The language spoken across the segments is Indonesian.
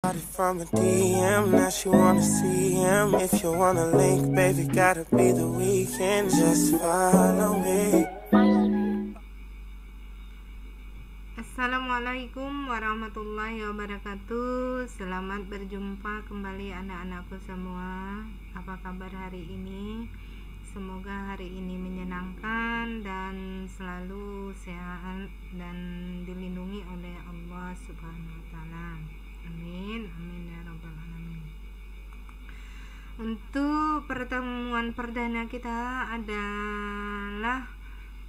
From a DM, now she wanna see him. If you wanna link, baby, gotta be the weekend. Just follow me. Assalamualaikum warahmatullahi wabarakatuh. Selamat berjumpa kembali anak-anakku semua. Apa kabar hari ini? Semoga hari ini menyenangkan dan selalu sehat dan dilindungi oleh Allah Subhanahu wa taala. Amin, amin ya rabbal alamin. Untuk pertemuan perdana kita adalah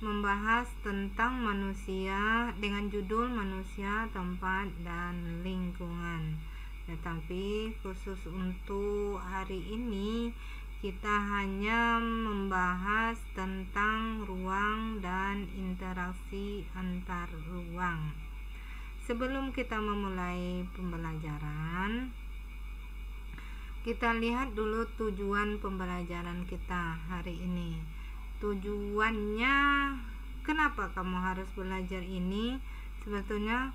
membahas tentang manusia dengan judul manusia, tempat, dan lingkungan. Tetapi khusus untuk hari ini kita hanya membahas tentang ruang dan interaksi antar ruang. Sebelum kita memulai pembelajaran, kita lihat dulu tujuan pembelajaran kita hari ini. Tujuannya, kenapa kamu harus belajar ini? Sebetulnya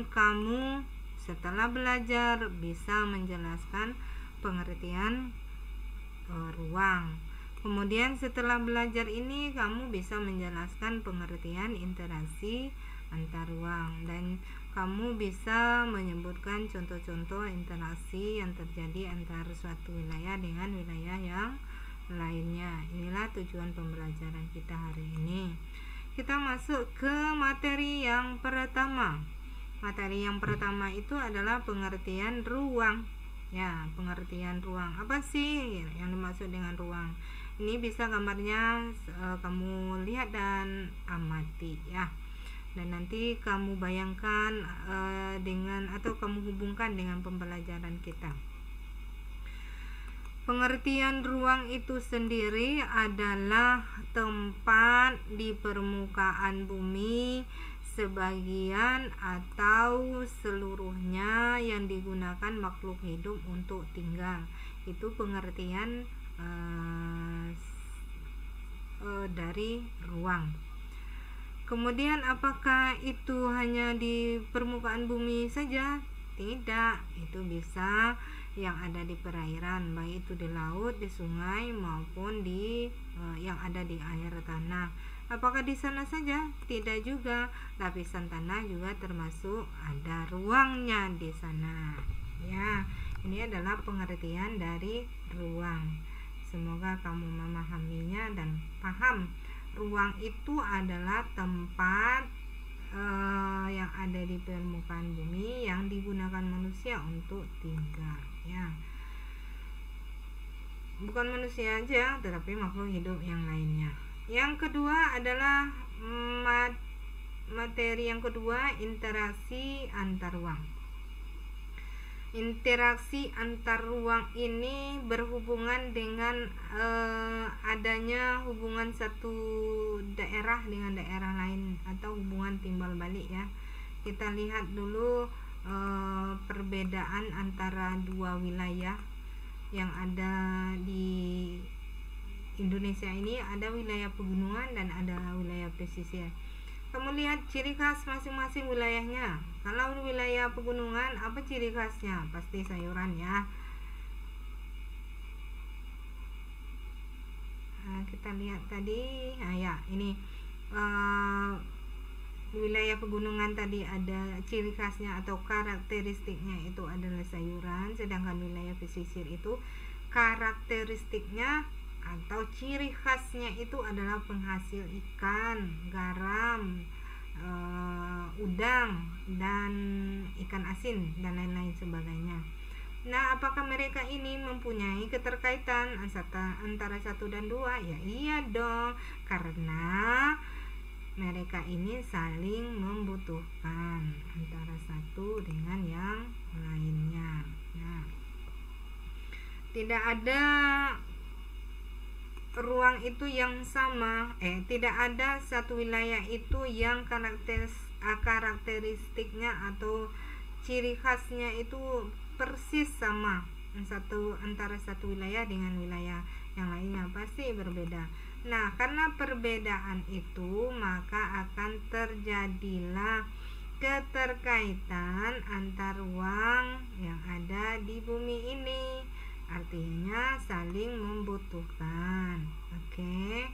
kamu setelah belajar bisa menjelaskan pengertian ruang. Kemudian setelah belajar ini kamu bisa menjelaskan pengertian interaksi antar ruang, dan kamu bisa menyebutkan contoh-contoh interaksi yang terjadi antara suatu wilayah dengan wilayah yang lainnya. Inilah tujuan pembelajaran kita hari ini. Kita masuk ke materi yang pertama. Materi yang pertama itu adalah pengertian ruang. Ya, pengertian ruang. Apa sih yang dimaksud dengan ruang? Ini bisa gambarnya kamu lihat dan amati ya. Dan nanti kamu bayangkan dengan atau kamu hubungkan dengan pembelajaran kita. Pengertian ruang itu sendiri adalah tempat di permukaan bumi, sebagian atau seluruhnya yang digunakan makhluk hidup untuk tinggal. Itu pengertian dari ruang. Kemudian apakah itu hanya di permukaan bumi saja? Tidak, itu bisa yang ada di perairan, baik itu di laut, di sungai maupun di yang ada di air tanah. Apakah di sana saja? Tidak juga. Lapisan tanah juga termasuk ada ruangnya di sana. Ya, ini adalah pengertian dari ruang. Semoga kamu memahaminya dan paham. Ruang itu adalah tempat yang ada di permukaan bumi yang digunakan manusia untuk tinggal ya. Bukan manusia aja, tetapi makhluk hidup yang lainnya. Yang kedua adalah materi yang kedua, interaksi antar ruang. Interaksi antar ruang ini berhubungan dengan adanya hubungan satu daerah dengan daerah lain atau hubungan timbal balik ya. Kita lihat dulu perbedaan antara dua wilayah yang ada di Indonesia ini. Ada wilayah pegunungan dan ada wilayah pesisir. Kamu lihat ciri khas masing-masing wilayahnya. Kalau wilayah pegunungan, apa ciri khasnya? Pasti sayuran ya. Kita lihat tadi, ya ini wilayah pegunungan tadi ada ciri khasnya atau karakteristiknya itu adalah sayuran, sedangkan wilayah pesisir itu karakteristiknya atau ciri khasnya itu adalah penghasil ikan, garam, udang, dan ikan asin dan lain-lain sebagainya. Nah, apakah mereka ini mempunyai keterkaitan antara satu dan dua? Ya iya dong, karena mereka ini saling membutuhkan antara satu dengan yang lainnya. Nah, tidak ada ruang itu yang sama, tidak ada satu wilayah itu yang karakteristiknya atau ciri khasnya itu persis sama antara satu wilayah dengan wilayah yang lainnya, pasti berbeda. Nah, karena perbedaan itu maka akan terjadilah keterkaitan antar ruang yang ada di bumi ini, artinya saling membutuhkan. Oke.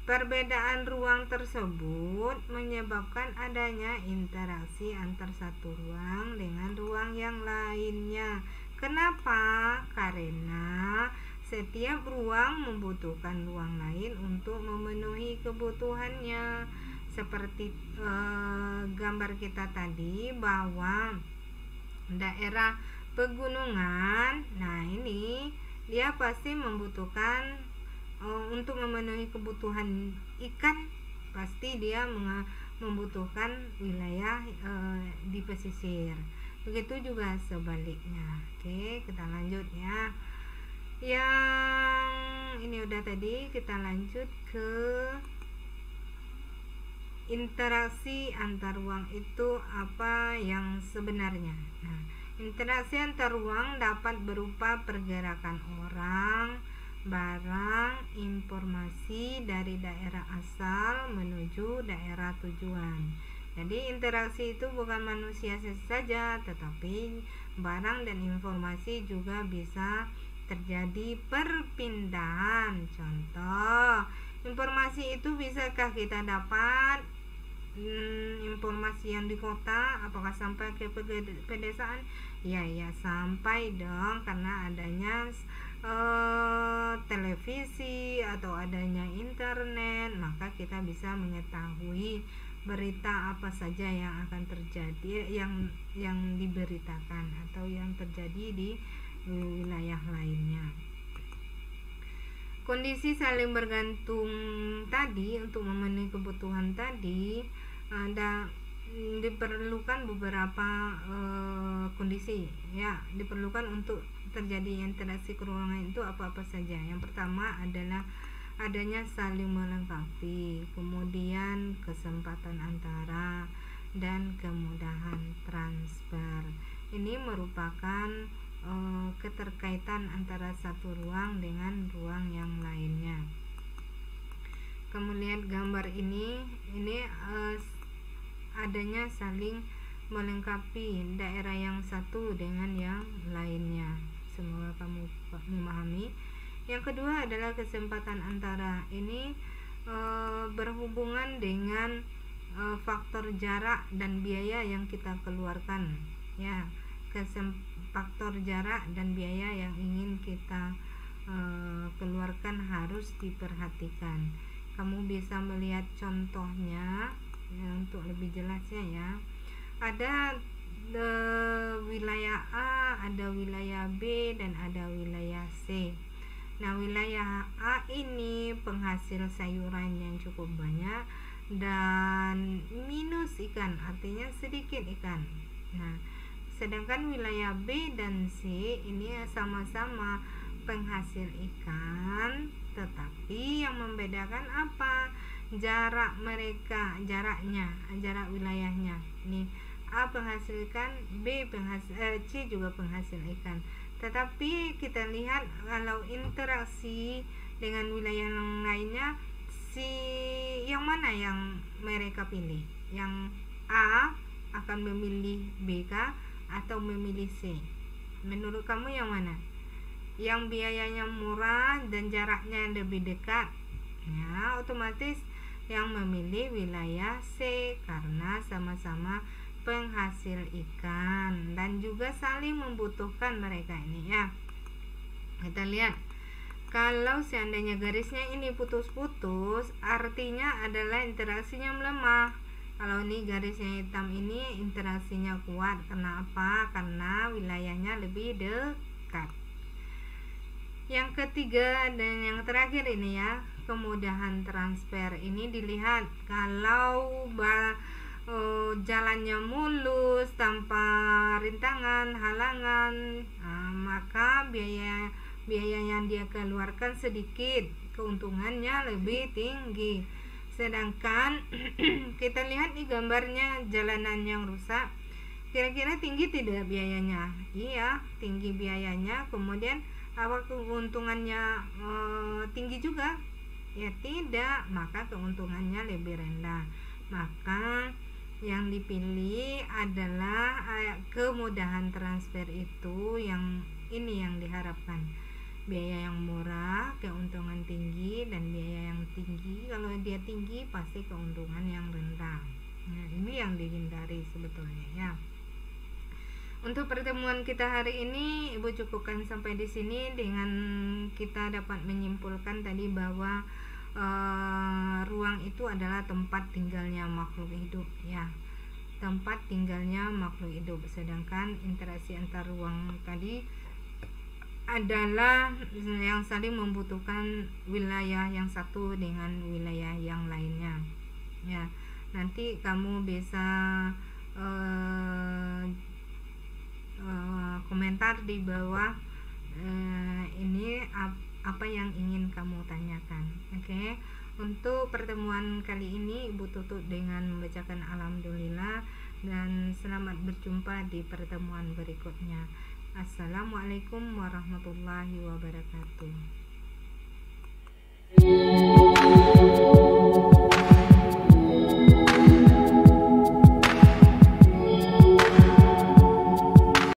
Perbedaan ruang tersebut menyebabkan adanya interaksi antar satu ruang dengan ruang yang lainnya. Kenapa? Karena setiap ruang membutuhkan ruang lain untuk memenuhi kebutuhannya. Seperti gambar kita tadi bahwa daerah pegunungan, nah ini dia pasti membutuhkan untuk memenuhi kebutuhan ikan, pasti dia membutuhkan wilayah di pesisir. Begitu juga sebaliknya. Oke, kita lanjut ya. Yang ini udah tadi, kita lanjut ke interaksi antar ruang itu apa yang sebenarnya. Nah, interaksi antar ruang dapat berupa pergerakan orang, barang, informasi dari daerah asal menuju daerah tujuan. Jadi interaksi itu bukan manusia saja, tetapi barang dan informasi juga bisa terjadi perpindahan. Contoh, informasi itu bisakah kita dapat informasi yang di kota, apakah sampai ke pedesaan? Ya sampai dong, karena adanya televisi atau adanya internet, maka kita bisa mengetahui berita apa saja yang akan terjadi, yang diberitakan atau yang terjadi di wilayah lainnya. Kondisi saling bergantung tadi untuk memenuhi kebutuhan tadi diperlukan beberapa kondisi ya, diperlukan untuk terjadi interaksi keruangan itu apa-apa saja. Yang pertama adalah adanya saling melengkapi, kemudian kesempatan antara, dan kemudahan transfer. Ini merupakan keterkaitan antara satu ruang dengan ruang yang lainnya. Kamu lihat gambar ini adanya saling melengkapi daerah yang satu dengan yang lainnya. Semoga kamu memahami. Yang kedua adalah kesempatan antara. Ini berhubungan dengan faktor jarak dan biaya yang kita keluarkan ya. Faktor jarak dan biaya yang ingin kita keluarkan harus diperhatikan. Kamu bisa melihat contohnya ya, untuk lebih jelasnya ya. Ada wilayah A, ada wilayah B, dan ada wilayah C. Nah, wilayah A ini penghasil sayuran yang cukup banyak dan minus ikan, artinya sedikit ikan. Nah, sedangkan wilayah B dan C ini sama-sama penghasil ikan, tetapi yang membedakan apa? Jarak mereka, jarak wilayahnya. Ini A penghasil ikan, C juga penghasil ikan. Tetapi kita lihat kalau interaksi dengan wilayah yang lainnya, yang mana yang mereka pilih? Yang A akan memilih B kah atau memilih C? Menurut kamu yang mana? Yang biayanya murah dan jaraknya lebih dekat, ya otomatis yang memilih wilayah C karena sama-sama penghasil ikan dan juga saling membutuhkan mereka ini ya. Kita lihat, kalau seandainya garisnya ini putus-putus, artinya adalah interaksinya melemah. Kalau ini garisnya hitam ini interaksinya kuat. Kenapa? Karena wilayahnya lebih dekat. Yang ketiga dan yang terakhir ini ya, kemudahan transfer. Ini dilihat kalau jalannya mulus tanpa rintangan, halangan, maka biaya yang dia keluarkan sedikit, keuntungannya lebih tinggi. Sedangkan kita lihat di gambarnya jalanan yang rusak, kira-kira tinggi tidak biayanya? Iya, tinggi biayanya. Kemudian apa keuntungannya tinggi juga? Ya tidak, maka keuntungannya lebih rendah. Maka yang dipilih adalah kemudahan transfer itu yang ini yang diharapkan. Biaya yang murah, keuntungan tinggi, dan biaya yang tinggi. Kalau dia tinggi pasti keuntungan yang rendah. Nah, ini yang dihindari sebetulnya ya. Untuk pertemuan kita hari ini Ibu cukupkan sampai di sini dengan kita dapat menyimpulkan tadi bahwa ruang itu adalah tempat tinggalnya makhluk hidup ya, tempat tinggalnya makhluk hidup, sedangkan interaksi antar ruang tadi adalah yang saling membutuhkan wilayah yang satu dengan wilayah yang lainnya ya. Nanti kamu bisa komentar di bawah ini apa yang ingin kamu tanyakan. Oke. Untuk pertemuan kali ini Ibu tutup dengan membacakan alhamdulillah dan selamat berjumpa di pertemuan berikutnya. Assalamualaikum warahmatullahi wabarakatuh.